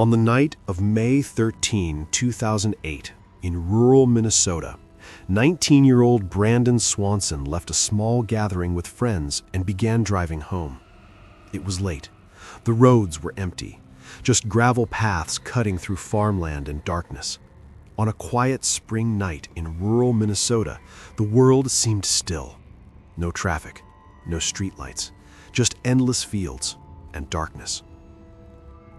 On the night of May 13, 2008, in rural Minnesota, 19-year-old Brandon Swanson left a small gathering with friends and began driving home. It was late. The roads were empty, just gravel paths cutting through farmland and darkness. On a quiet spring night in rural Minnesota, the world seemed still. No traffic, no streetlights, just endless fields and darkness.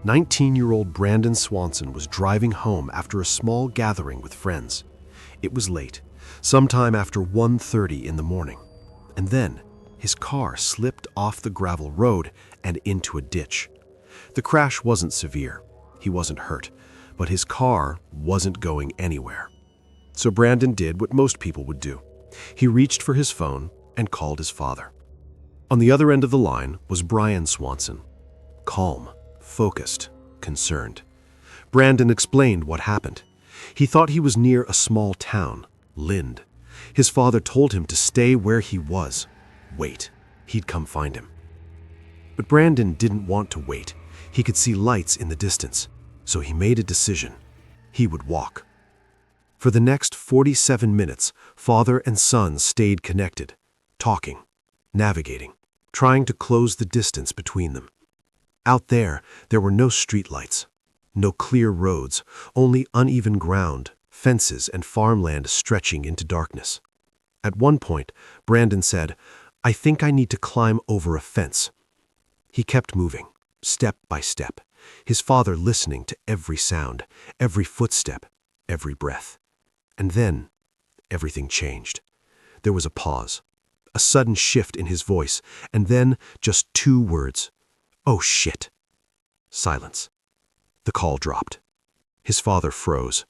19-year-old Brandon Swanson was driving home after a small gathering with friends. It was late, sometime after 1:30 in the morning, and then his car slipped off the gravel road and into a ditch. The crash wasn't severe. He wasn't hurt, but his car wasn't going anywhere. So Brandon did what most people would do. He reached for his phone and called his father. On the other end of the line was Brian Swanson, calm, focused, concerned. Brandon explained what happened. He thought he was near a small town, Lind. His father told him to stay where he was. Wait, he'd come find him. But Brandon didn't want to wait. He could see lights in the distance, so he made a decision. He would walk. For the next 47 minutes, father and son stayed connected, talking, navigating, trying to close the distance between them. Out there were no streetlights, no clear roads, only uneven ground, fences, and farmland stretching into darkness. At one point, Brandon said, "I think I need to climb over a fence." He kept moving, step by step, his father listening to every sound, every footstep, every breath. And then, everything changed. There was a pause, a sudden shift in his voice, and then just two words. "Oh, shit." Silence. The call dropped. His father froze,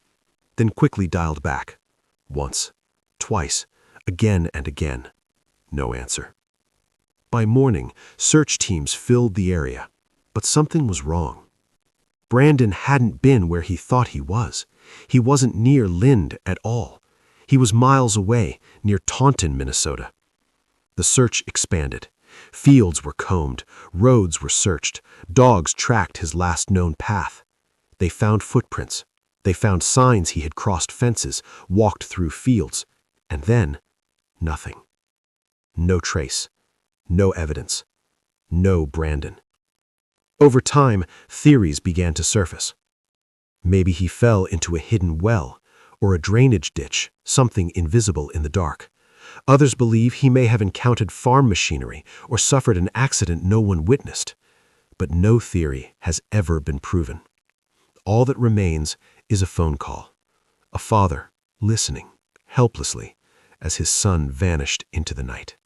then quickly dialed back. Once, twice, again and again. No answer. By morning, search teams filled the area, but something was wrong. Brandon hadn't been where he thought he was. He wasn't near Lind at all. He was miles away, near Taunton, Minnesota. The search expanded. Fields were combed, roads were searched, dogs tracked his last known path. They found footprints. They found signs he had crossed fences, walked through fields, and then nothing. No trace, no evidence, no Brandon. Over time, theories began to surface. Maybe he fell into a hidden well or a drainage ditch, something invisible in the dark. Others believe he may have encountered farm machinery or suffered an accident no one witnessed. But no theory has ever been proven. All that remains is a phone call, a father listening helplessly as his son vanished into the night.